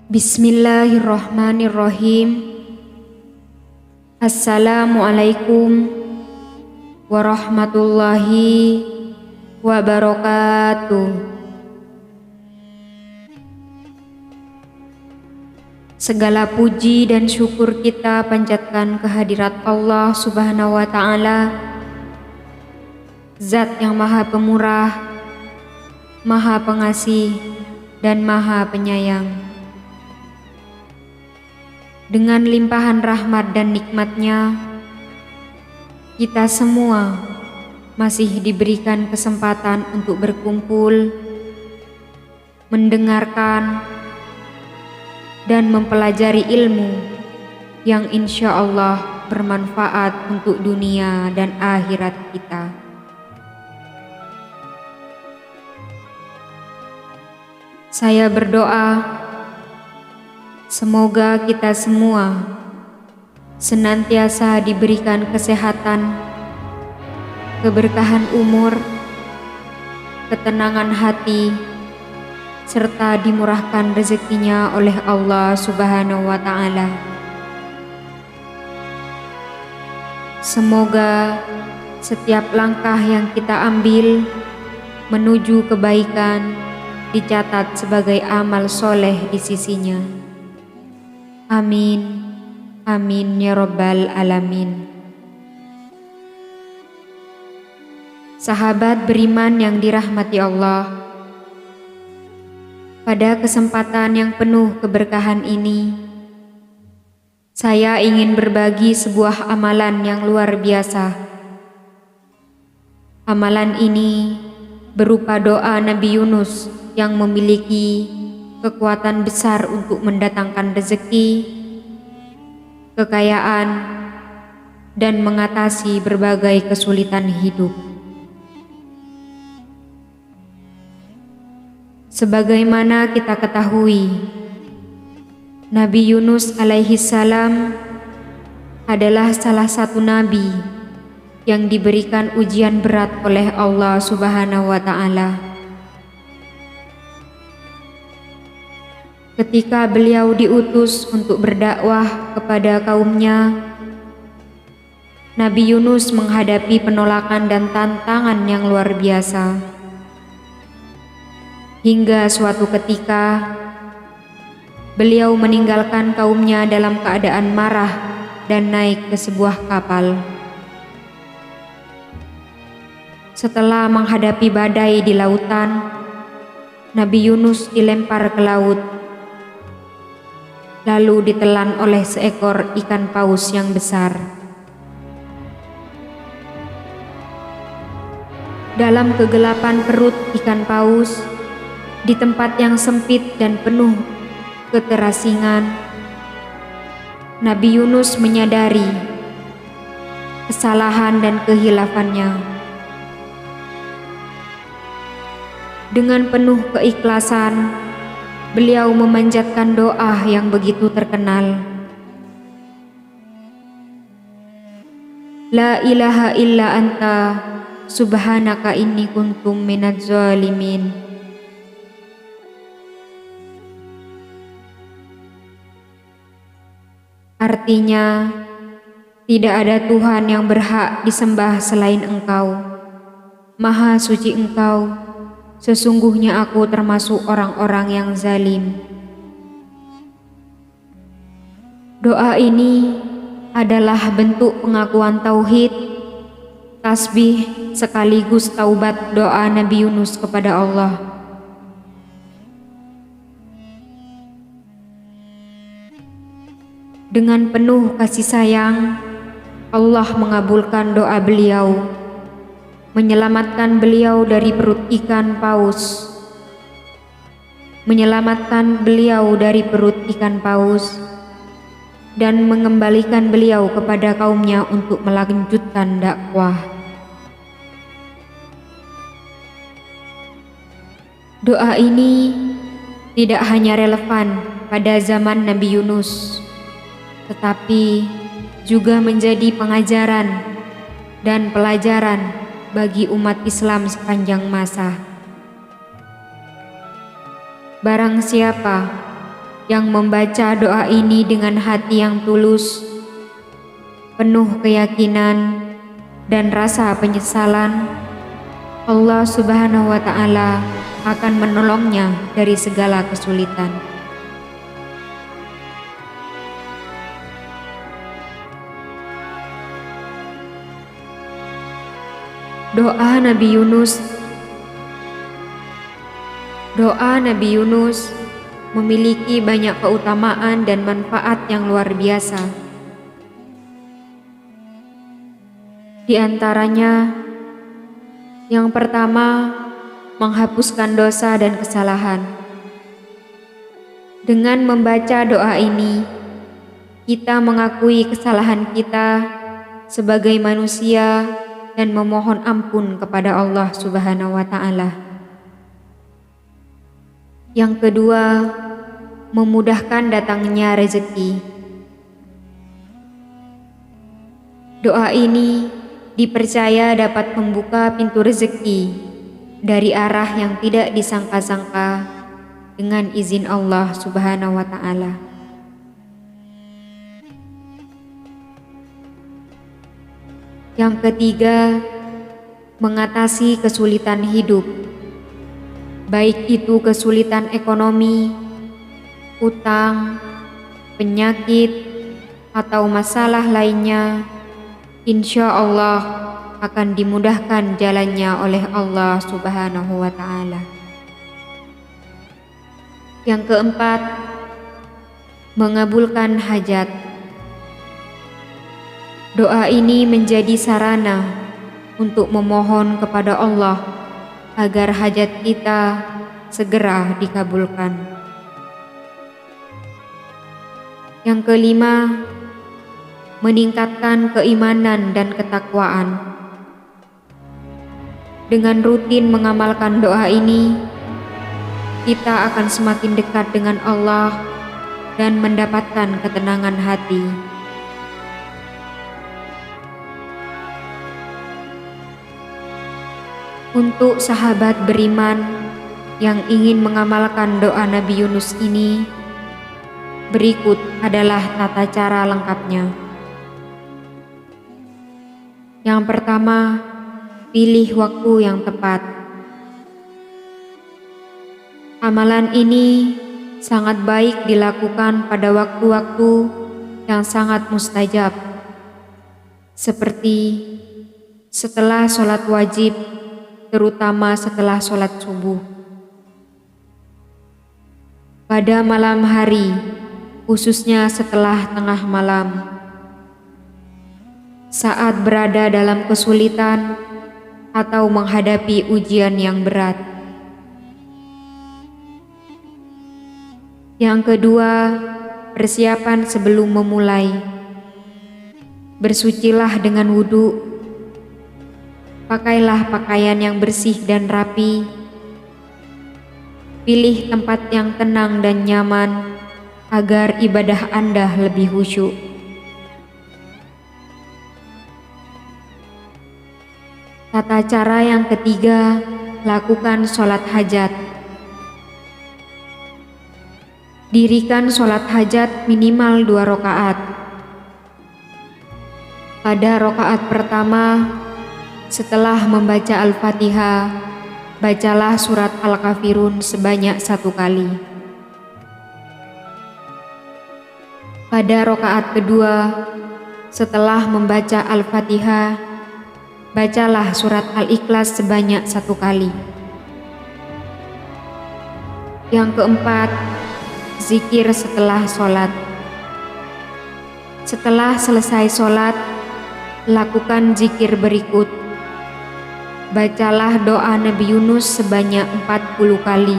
Bismillahirrahmanirrahim. Assalamualaikum warahmatullahi wabarakatuh. Segala puji dan syukur kita panjatkan kehadirat Allah Subhanahu wa Ta'ala, Zat yang Maha Pemurah, Maha Pengasih, dan Maha Penyayang. Dengan limpahan rahmat dan nikmat-Nya, kita semua masih diberikan kesempatan untuk berkumpul, mendengarkan, dan mempelajari ilmu yang insya Allah bermanfaat untuk dunia dan akhirat kita. Saya berdoa, semoga kita semua senantiasa diberikan kesehatan, keberkahan umur, ketenangan hati, serta dimurahkan rezekinya oleh Allah Subhanahu wa Ta'ala. Semoga setiap langkah yang kita ambil menuju kebaikan dicatat sebagai amal soleh di sisinya. Amin, amin ya rabbal alamin. Sahabat beriman yang dirahmati Allah, pada kesempatan yang penuh keberkahan ini, saya ingin berbagi sebuah amalan yang luar biasa. Amalan ini berupa doa Nabi Yunus yang memiliki kekuatan besar untuk mendatangkan rezeki, kekayaan, dan mengatasi berbagai kesulitan hidup. Sebagaimana kita ketahui, Nabi Yunus alaihi salam adalah salah satu nabi yang diberikan ujian berat oleh Allah Subhanahu wa Ta'ala. Ketika beliau diutus untuk berdakwah kepada kaumnya, Nabi Yunus menghadapi penolakan dan tantangan yang luar biasa. Hingga suatu ketika, beliau meninggalkan kaumnya dalam keadaan marah dan naik ke sebuah kapal. Setelah menghadapi badai di lautan, Nabi Yunus dilempar ke laut, lalu ditelan oleh seekor ikan paus yang besar. Dalam kegelapan perut ikan paus, di tempat yang sempit dan penuh keterasingan, Nabi Yunus menyadari kesalahan dan kehilafannya. Dengan penuh keikhlasan, beliau memanjatkan doa yang begitu terkenal. La ilaha illa anta subhanaka inni kuntum minadz zalimin. Artinya, tidak ada Tuhan yang berhak disembah selain Engkau. Maha suci Engkau, sesungguhnya aku termasuk orang-orang yang zalim. Doa ini adalah bentuk pengakuan tauhid, tasbih sekaligus taubat doa Nabi Yunus kepada Allah. Dengan penuh kasih sayang, Allah mengabulkan doa beliau, menyelamatkan beliau dari perut ikan paus, dan mengembalikan beliau kepada kaumnya untuk melanjutkan dakwah. Doa ini tidak hanya relevan pada zaman Nabi Yunus, tetapi juga menjadi pengajaran dan pelajaran bagi umat Islam sepanjang masa. Barang siapa yang membaca doa ini dengan hati yang tulus, penuh keyakinan dan rasa penyesalan, Allah Subhanahu wa Ta'ala akan menolongnya dari segala kesulitan. Doa Nabi Yunus. Doa Nabi Yunus memiliki banyak keutamaan dan manfaat yang luar biasa. Di antaranya, yang pertama, menghapuskan dosa dan kesalahan. Dengan membaca doa ini, kita mengakui kesalahan kita sebagai manusia dan memohon ampun kepada Allah Subhanahu wa Ta'ala. Yang kedua, memudahkan datangnya rezeki. Doa ini dipercaya dapat membuka pintu rezeki dari arah yang tidak disangka-sangka dengan izin Allah Subhanahu wa Ta'ala. Yang ketiga, mengatasi kesulitan hidup, baik itu kesulitan ekonomi, utang, penyakit, atau masalah lainnya. Insya Allah akan dimudahkan jalannya oleh Allah Subhanahu wa Ta'ala. Yang keempat, mengabulkan hajat. Doa ini menjadi sarana untuk memohon kepada Allah agar hajat kita segera dikabulkan. Yang kelima, meningkatkan keimanan dan ketakwaan. Dengan rutin mengamalkan doa ini, kita akan semakin dekat dengan Allah dan mendapatkan ketenangan hati. Untuk sahabat beriman yang ingin mengamalkan doa Nabi Yunus ini, berikut adalah tata cara lengkapnya. Yang pertama, pilih waktu yang tepat. Amalan ini sangat baik dilakukan pada waktu-waktu yang sangat mustajab, seperti setelah sholat wajib, terutama setelah sholat subuh. Pada malam hari, khususnya setelah tengah malam, saat berada dalam kesulitan atau menghadapi ujian yang berat. Yang kedua, persiapan sebelum memulai. Bersucilah dengan wudhu. Pakailah pakaian yang bersih dan rapi. Pilih tempat yang tenang dan nyaman agar ibadah Anda lebih khusyuk. Tata cara yang ketiga, lakukan sholat hajat. Dirikan sholat hajat minimal 2 rakaat. Pada rakaat pertama, setelah membaca Al-Fatihah, bacalah surat Al-Kafirun sebanyak 1 kali. Pada rakaat kedua, setelah membaca Al-Fatihah, bacalah surat Al-Ikhlas sebanyak 1 kali. Yang keempat, zikir setelah sholat. Setelah selesai sholat, lakukan zikir berikut. Bacalah doa Nabi Yunus sebanyak 40 kali.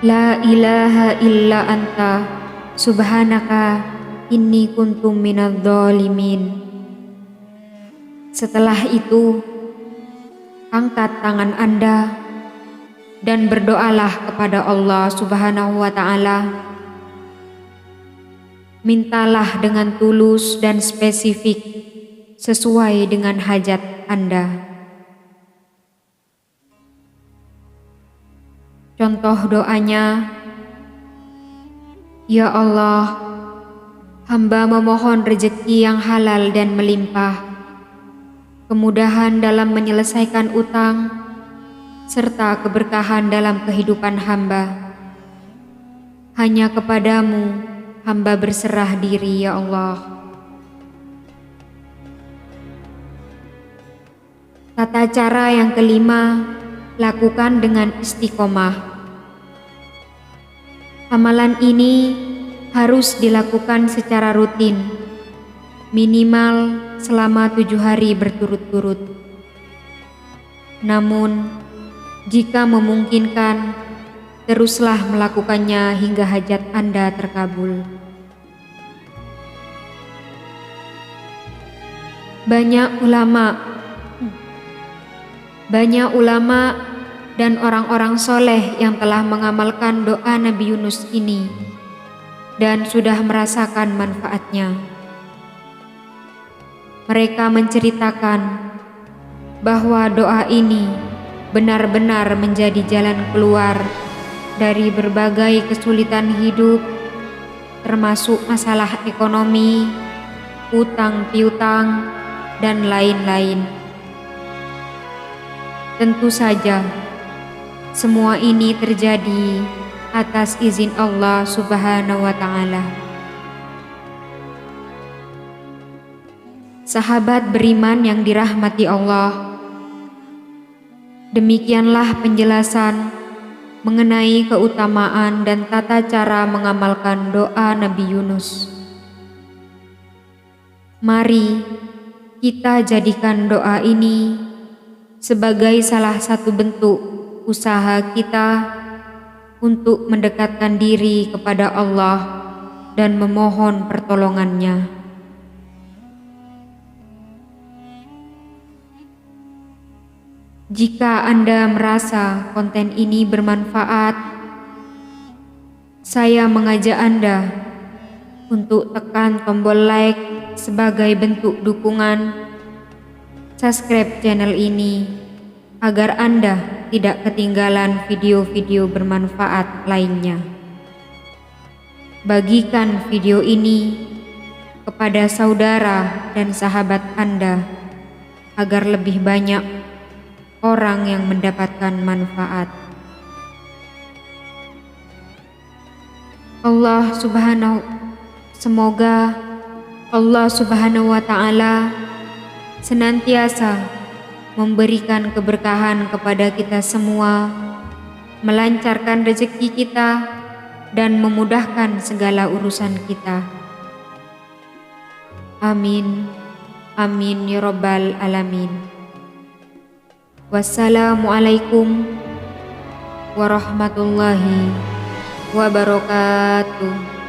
La ilaha illa anta subhanaka inni kuntum minadz dzalimin. Setelah itu, angkat tangan Anda dan berdoalah kepada Allah Subhanahu wa Ta'ala. Mintalah dengan tulus dan spesifik sesuai dengan hajat Anda. Contoh doanya, Ya Allah, hamba memohon rezeki yang halal dan melimpah, kemudahan dalam menyelesaikan utang, serta keberkahan dalam kehidupan hamba. Hanya kepadamu hamba berserah diri, ya Allah. Tata cara yang kelima, lakukan dengan istiqomah. Amalan ini harus dilakukan secara rutin, minimal selama 7 hari berturut-turut. Namun, jika memungkinkan, teruslah melakukannya hingga hajat Anda terkabul. Banyak ulama dan orang-orang soleh yang telah mengamalkan doa Nabi Yunus ini dan sudah merasakan manfaatnya. Mereka menceritakan bahwa doa ini benar-benar menjadi jalan keluar dari berbagai kesulitan hidup, termasuk masalah ekonomi, utang piutang, dan lain-lain. Tentu saja, semua ini terjadi atas izin Allah Subhanahu wa Ta'ala. Sahabat beriman yang dirahmati Allah, demikianlah penjelasan mengenai keutamaan dan tata cara mengamalkan doa Nabi Yunus. Mari kita jadikan doa ini sebagai salah satu bentuk usaha kita untuk mendekatkan diri kepada Allah dan memohon pertolongannya. Jika Anda merasa konten ini bermanfaat, saya mengajak Anda untuk tekan tombol like sebagai bentuk dukungan, subscribe channel ini agar Anda tidak ketinggalan video-video bermanfaat lainnya. Bagikan video ini kepada saudara dan sahabat Anda agar lebih banyak orang yang mendapatkan manfaat. Semoga Allah Subhanahu wa Ta'ala senantiasa memberikan keberkahan kepada kita semua, melancarkan rezeki kita, dan memudahkan segala urusan kita. Amin. Amin ya Rabbal Alamin. Wassalamualaikum warahmatullahi wabarakatuh.